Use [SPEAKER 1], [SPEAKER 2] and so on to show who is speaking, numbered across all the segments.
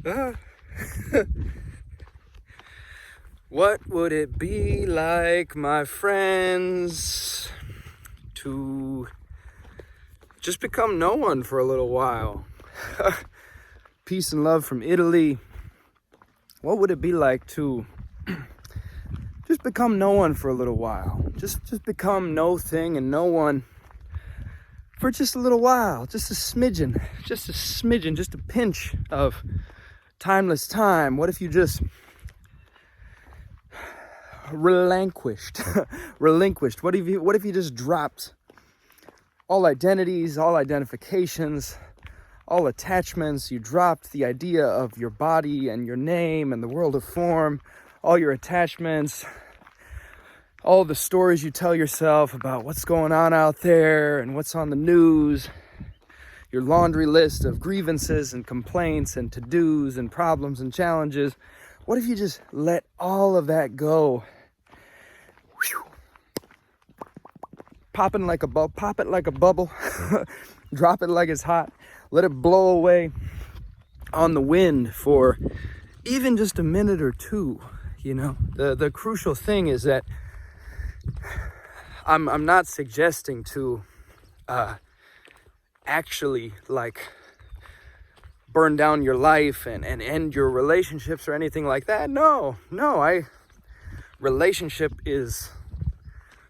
[SPEAKER 1] Ah. What would it be like, my friends, to just become no one for a little while? Peace and love from Italy. What would it be like to just become no one for a little while? Just become no thing and no one for just a little while. Just a smidgen, just a pinch of timeless time. What if you just relinquished? What if you just dropped all identities, all identifications, all attachments? You dropped the idea of your body and your name and the world of form, all your attachments, all the stories you tell yourself about what's going on out there and what's on the news, your laundry list of grievances and complaints and to-dos and problems and challenges. What if you just let all of that go? Whew. Pop it like a bubble, drop it like it's hot, let it blow away on the wind for even just a minute or two. You know, the crucial thing is that I'm not suggesting to actually like burn down your life and end your relationships or anything like that. No, relationship is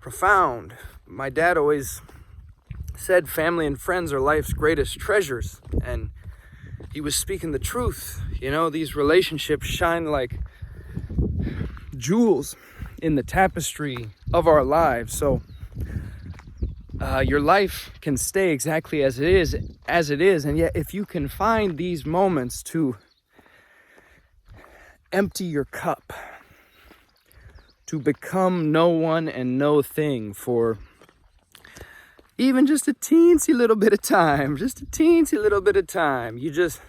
[SPEAKER 1] profound. My dad always said family and friends are life's greatest treasures, and he was speaking the truth. You know, these relationships shine like jewels in the tapestry of our lives. So your life can stay exactly as it is, and yet if you can find these moments to empty your cup, to become no one and no thing for even just a teensy little bit of time, you just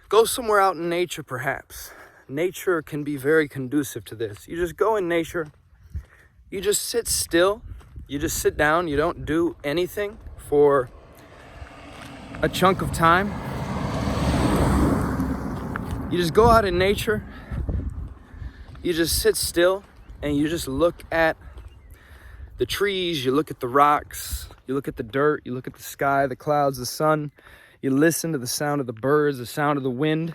[SPEAKER 1] go somewhere out in nature. Perhaps nature can be very conducive to this. You just go in nature, you just sit still, you just sit down, you don't do anything for a chunk of time. You just go out in nature, you just sit still, and you just look at the trees, you look at the rocks, you look at the dirt, you look at the sky, the clouds, the sun, you listen to the sound of the birds, the sound of the wind,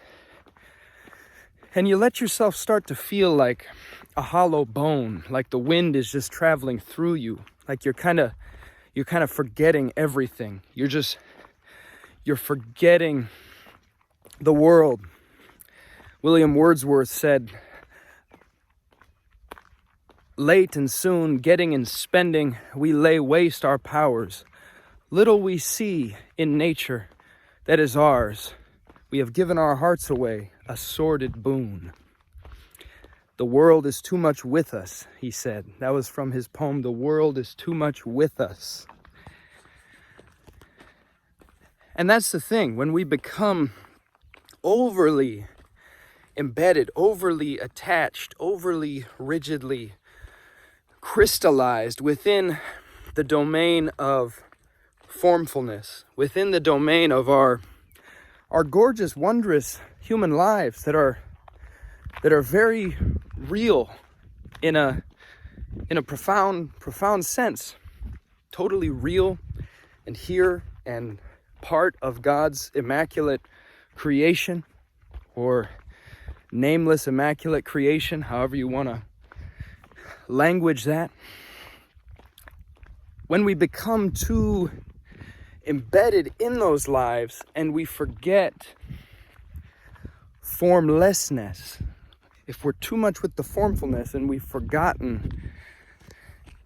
[SPEAKER 1] and you let yourself start to feel like a hollow bone, like the wind is just traveling through you, like you're kind of forgetting everything. You're forgetting the world. William Wordsworth said, "Late and soon, getting and spending, we lay waste our powers. Little we see in nature that is ours. We have given our hearts away, a sordid boon." The world is too much with us, he said. That was from his poem, "The World is Too Much With Us." And that's the thing, when we become overly embedded, overly attached, overly rigidly crystallized within the domain of formfulness, within the domain of our gorgeous, wondrous human lives that are very real in a profound sense, totally real and here and part of God's immaculate creation, or nameless immaculate creation, however you want to language that. When we become too embedded in those lives and we forget formlessness, if we're too much with the formfulness and we've forgotten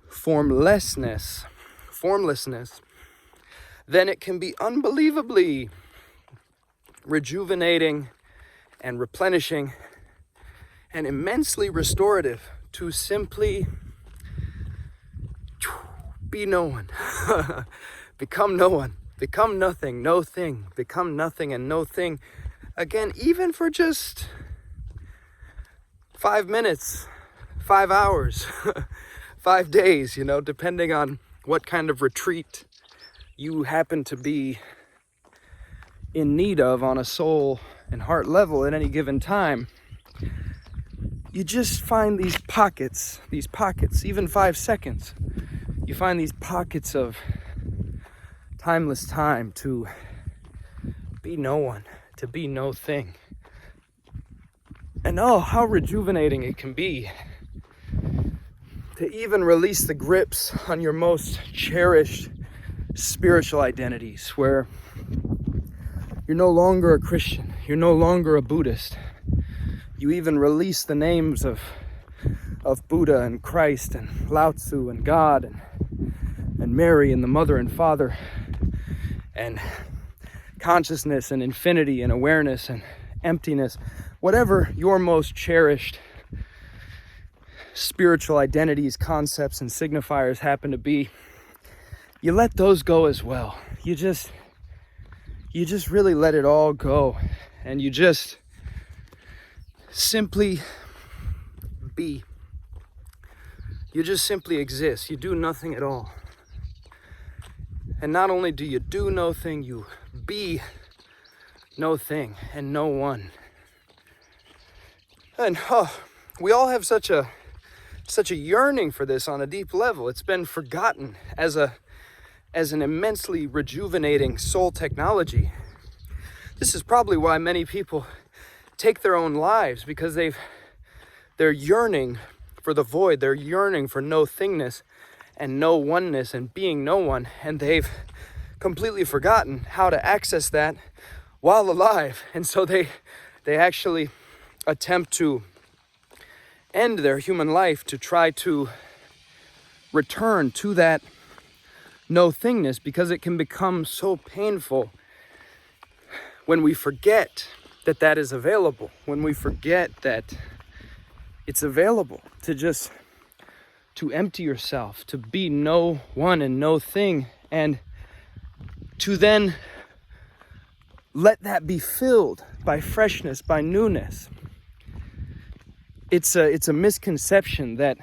[SPEAKER 1] formlessness, then it can be unbelievably rejuvenating and replenishing and immensely restorative to simply be no one. Become no one. Become nothing, no thing. Become nothing and no thing. Again, even for just 5 minutes, 5 hours, 5 days, you know, depending on what kind of retreat you happen to be in need of on a soul and heart level at any given time, you just find these pockets, even 5 seconds. You find these pockets of timeless time to be no one, to be no thing. And oh, how rejuvenating it can be to even release the grips on your most cherished spiritual identities, where you're no longer a Christian, you're no longer a Buddhist. You even release the names of Buddha and Christ and Lao Tzu and God and Mary and the Mother and Father and consciousness and infinity and awareness and emptiness. Whatever your most cherished spiritual identities, concepts, and signifiers happen to be, you let those go as well. You just really let it all go, and you just simply be. You just simply exist. You do nothing at all. And not only do you do no thing, you be no thing and no one. And we all have such a yearning for this on a deep level. It's been forgotten as an immensely rejuvenating soul technology. This is probably why many people take their own lives, because they're yearning for the void. They're yearning for no thingness and no oneness and being no one, and they've completely forgotten how to access that while alive. And so they actually attempt to end their human life to try to return to that no thingness, because it can become so painful when we forget that that is available, when we forget that it's available to empty yourself, to be no one and no thing, and to then let that be filled by freshness, by newness. It's a misconception that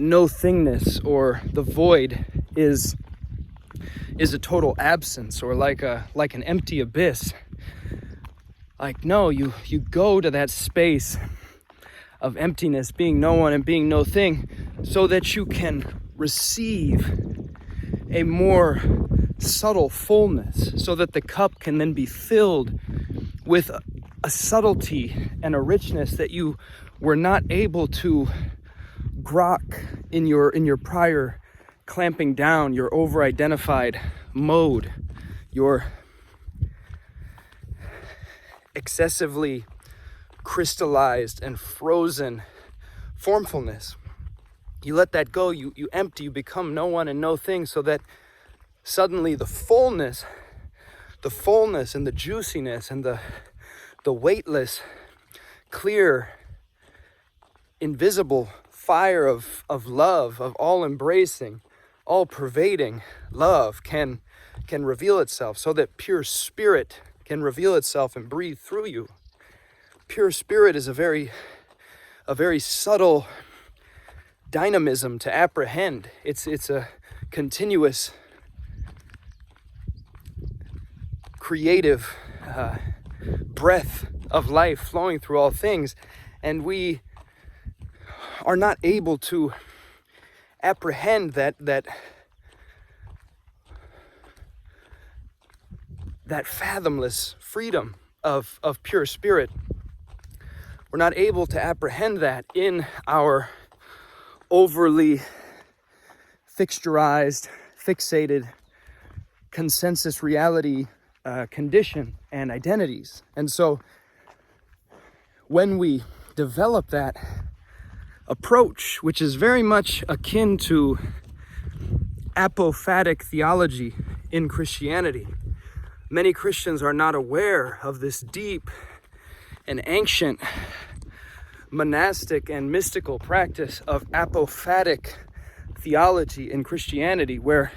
[SPEAKER 1] no thingness or the void is a total absence, or like an empty abyss. Like, no, you go to that space of emptiness, being no one and being no thing, so that you can receive a more subtle fullness, so that the cup can then be filled with a subtlety and a richness that you were not able to grok in your prior clamping down, your over-identified mode, your excessively crystallized and frozen formfulness. You let that go, you empty, you become no one and no thing, so that suddenly the fullness and the juiciness and the weightless, clear, invisible fire of love, of all-embracing, all-pervading love can reveal itself, so that pure spirit can reveal itself and breathe through you. Pure spirit is a very subtle dynamism to apprehend. It's a continuous, creative breath of life flowing through all things, and we are not able to apprehend that fathomless freedom of pure spirit. We're not able to apprehend that in our overly fixturized, fixated, consensus reality condition and identities. And so when we develop that approach, which is very much akin to apophatic theology in Christianity, many Christians are not aware of this deep and ancient monastic and mystical practice of apophatic theology in Christianity, where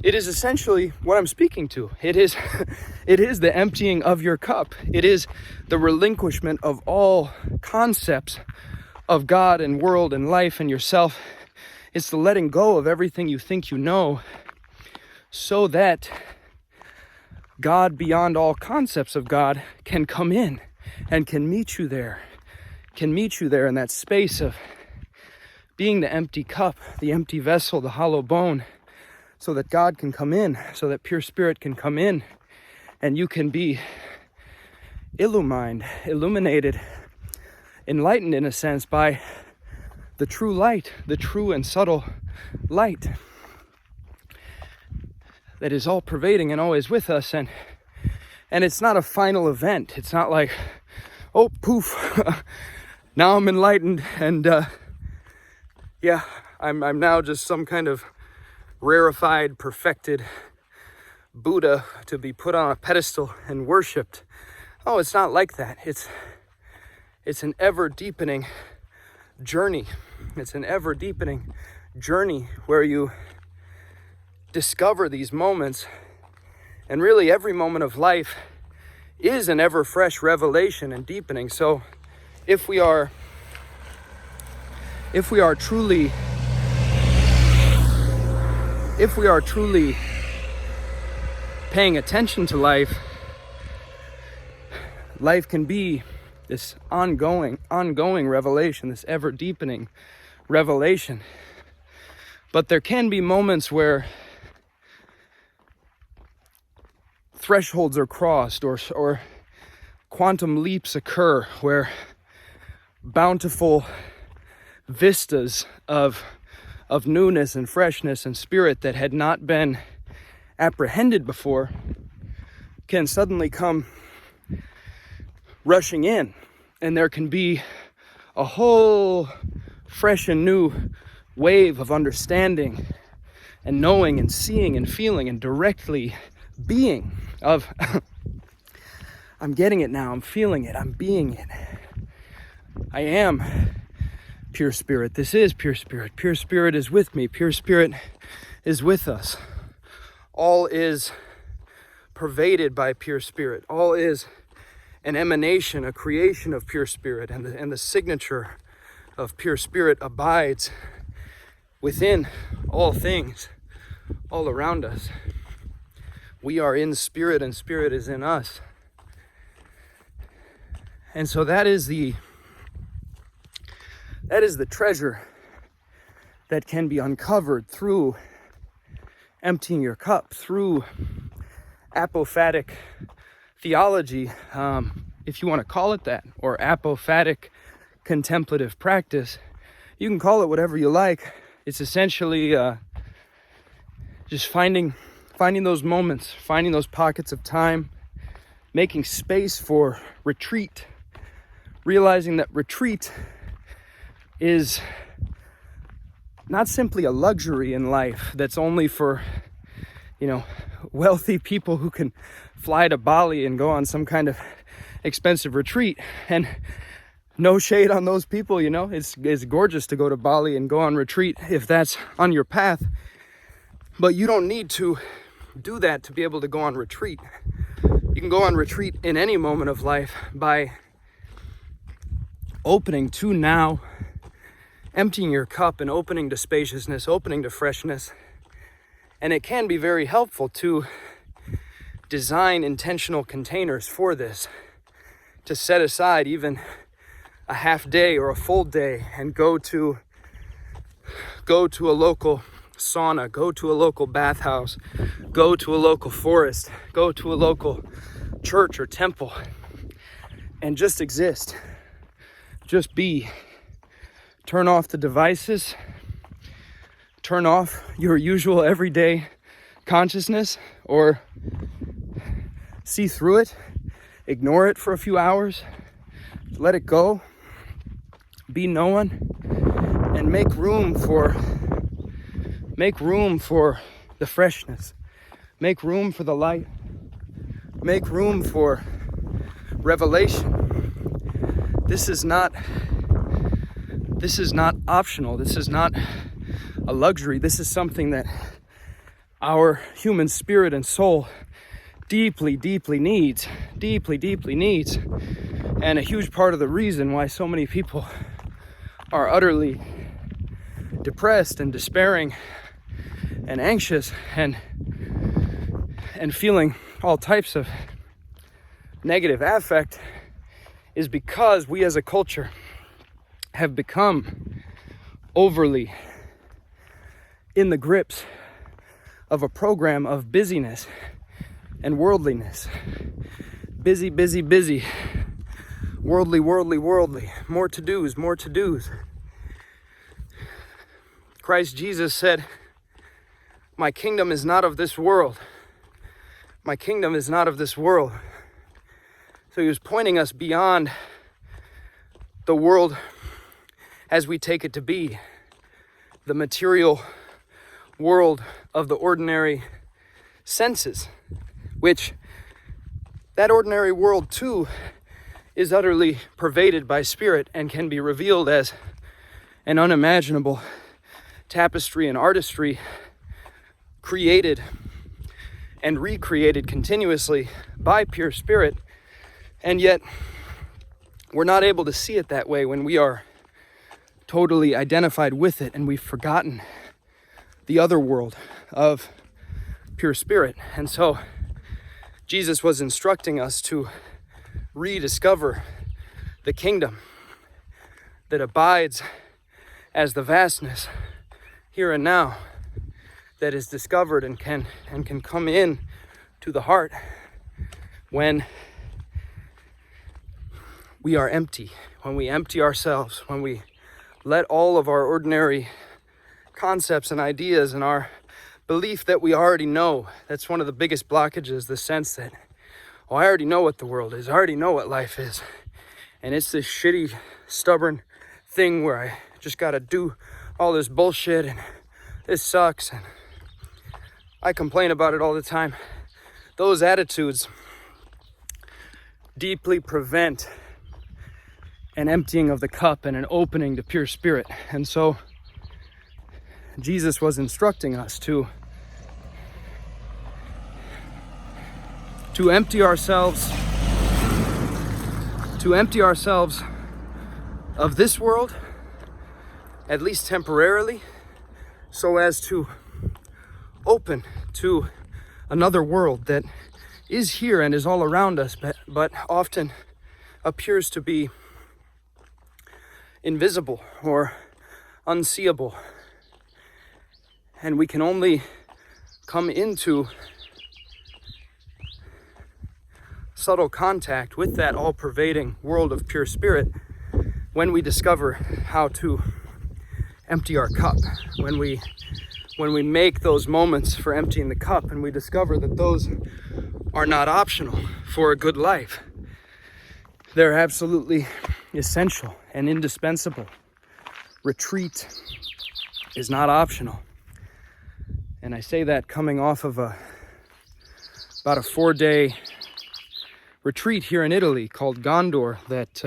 [SPEAKER 1] it is essentially what I'm speaking to. It is the emptying of your cup. It is the relinquishment of all concepts of God and world and life and yourself. It's the letting go of everything you think you know, so that God beyond all concepts of God can come in and can meet you there in that space of being the empty cup, the empty vessel, the hollow bone, so that God can come in, so that pure spirit can come in, and you can be illuminated, enlightened in a sense by the true light, the true and subtle light that is all pervading and always with us. And it's not a final event. It's not like, oh, poof, now I'm enlightened and I'm now just some kind of rarefied, perfected Buddha to be put on a pedestal and worshipped. Oh, it's not like that. It's an ever deepening journey. It's an ever deepening journey where you discover these moments, and really every moment of life is an ever fresh revelation and deepening. So if we are truly paying attention to life can be this ongoing revelation, this ever deepening revelation. But there can be moments where thresholds are crossed or quantum leaps occur, where bountiful vistas of newness and freshness and spirit that had not been apprehended before can suddenly come rushing in, and there can be a whole fresh and new wave of understanding and knowing and seeing and feeling and directly being of I'm getting it now, I'm feeling it, I'm being it. I am pure spirit. This is pure spirit. Pure spirit is with me. Pure spirit is with us. All is pervaded by pure spirit. All is an emanation, a creation of pure spirit, and the signature of pure spirit abides within all things, all around us. We are in spirit, and spirit is in us. And so that is the treasure that can be uncovered through emptying your cup, through apophatic theology, if you want to call it that, or apophatic contemplative practice. You can call it whatever you like. It's essentially just finding those moments, finding those pockets of time, making space for retreat, realizing that retreat is not simply a luxury in life that's only for, wealthy people who can fly to Bali and go on some kind of expensive retreat. And no shade on those people, it's gorgeous to go to Bali and go on retreat if that's on your path. But you don't need to do that to be able to go on retreat. You can go on retreat in any moment of life by opening to now, emptying your cup and opening to spaciousness, opening to freshness. And it can be very helpful to design intentional containers for this, to set aside even a half day or a full day and go to a local sauna, go to a local bathhouse, go to a local forest, go to a local church or temple, and just exist, just be. Turn off the devices, turn off your usual everyday consciousness, or see through it, ignore it for a few hours, let it go, be no one, and make room for the freshness, make room for the light, make room for revelation. This is not optional. This is not a luxury. This is something that our human spirit and soul deeply needs. And a huge part of the reason why so many people are utterly depressed and despairing and anxious and feeling all types of negative affect is because we as a culture have become overly in the grips of a program of busyness and worldliness. Busy, busy, busy. Worldly, worldly, worldly. More to-dos. Christ Jesus said, "My kingdom is not of this world." My kingdom is not of this world. So he was pointing us beyond the world as we take it to be, the material world of the ordinary senses, which that ordinary world too is utterly pervaded by spirit and can be revealed as an unimaginable tapestry and artistry created and recreated continuously by pure spirit. And yet we're not able to see it that way when we are totally identified with it and we've forgotten the other world of pure spirit. And so Jesus was instructing us to rediscover the kingdom that abides as the vastness here and now, that is discovered and can come in to the heart when we are empty, when we empty ourselves, when we let all of our ordinary concepts and ideas and our belief that we already know. That's one of the biggest blockages, the sense that, oh, I already know what the world is. I already know what life is. And it's this shitty, stubborn thing where I just got to do all this bullshit and this sucks and I complain about it all the time. Those attitudes deeply prevent an emptying of the cup and an opening to pure spirit. And so Jesus was instructing us to empty ourselves of this world, at least temporarily, so as to open to another world that is here and is all around us, but often appears to be invisible or unseeable. And we can only come into subtle contact with that all-pervading world of pure spirit when we discover how to empty our cup, when we make those moments for emptying the cup and we discover that those are not optional for a good life. They're absolutely essential and indispensable. Retreat is not optional. And I say that coming off of about a 4-day retreat here in Italy called Gondor that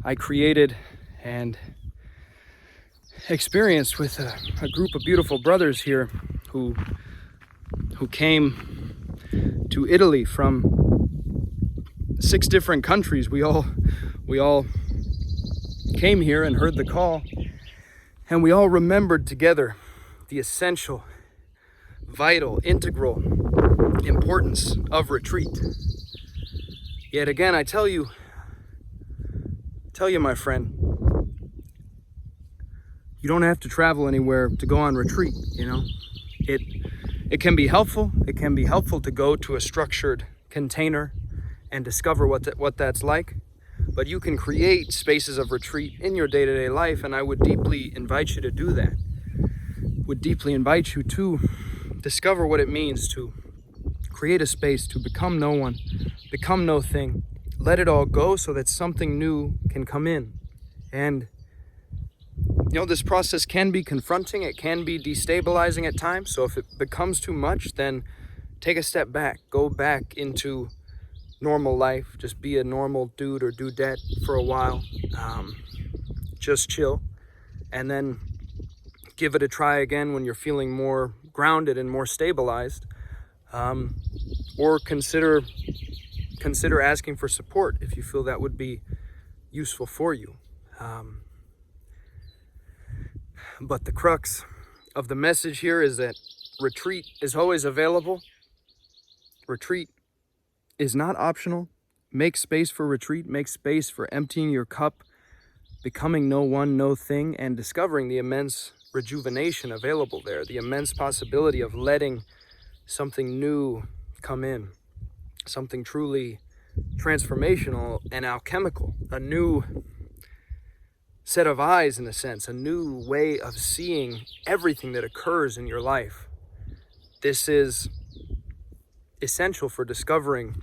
[SPEAKER 1] I created and experienced with a group of beautiful brothers here who came to Italy from 6 different countries. We all came here and heard the call, and we all remembered together the essential, vital, integral importance of retreat. Yet again, I tell you, my friend, you don't have to travel anywhere to go on retreat, you know. It can be helpful. It can be helpful to go to a structured container and discover what that's like. But you can create spaces of retreat in your day-to-day life, and I would deeply invite you to do that. Would deeply invite you to discover what it means to create a space, to become no one, become no thing, let it all go so that something new can come in. And you know, this process can be confronting, it can be destabilizing at times. So if it becomes too much, then take a step back, go back into normal life, just be a normal dude or dudette for a while, just chill, and then give it a try again when you're feeling more grounded and more stabilized, or consider asking for support if you feel that would be useful for you. But the crux of the message here is that retreat is always available. retreat is not optional. Make space for retreat. Make space for emptying your cup, becoming no one, no thing, and discovering the immense rejuvenation available there, the immense possibility of letting something new come in, something truly transformational and alchemical, a new set of eyes, in a sense, a new way of seeing everything that occurs in your life. This is essential for discovering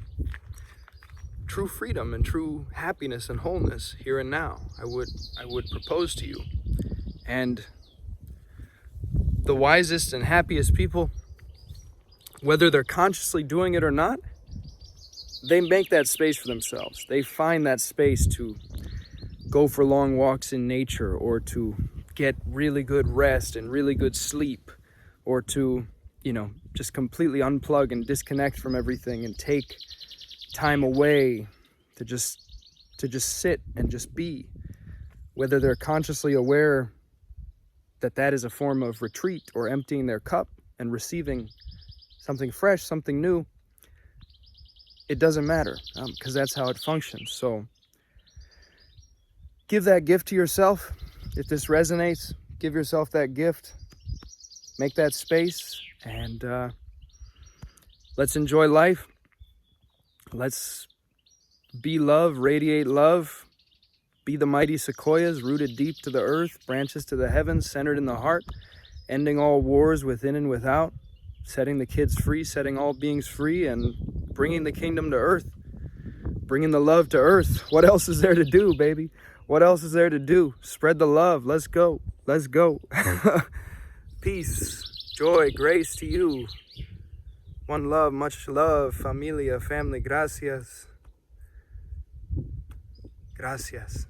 [SPEAKER 1] true freedom and true happiness and wholeness here and now. I would propose to you. And the wisest and happiest people, whether they're consciously doing it or not, they make that space for themselves. They find that space to go for long walks in nature, or to get really good rest and really good sleep, or to, just completely unplug and disconnect from everything and take time away to just sit and just be. Whether they're consciously aware that that is a form of retreat or emptying their cup and receiving something fresh, something new, it doesn't matter, because that's how it functions. So give that gift to yourself. If this resonates, give yourself that gift. Make that space, and let's enjoy life. Let's be love, radiate love, be the mighty sequoias rooted deep to the earth, branches to the heavens, centered in the heart, ending all wars within and without, setting the kids free, setting all beings free, and bringing the kingdom to earth, bringing the love to earth. What else is there to do, baby? What else is there to do? Spread the love. Let's go. Let's go. Peace, joy, grace to you. One love, much love, familia, family. Gracias. Gracias.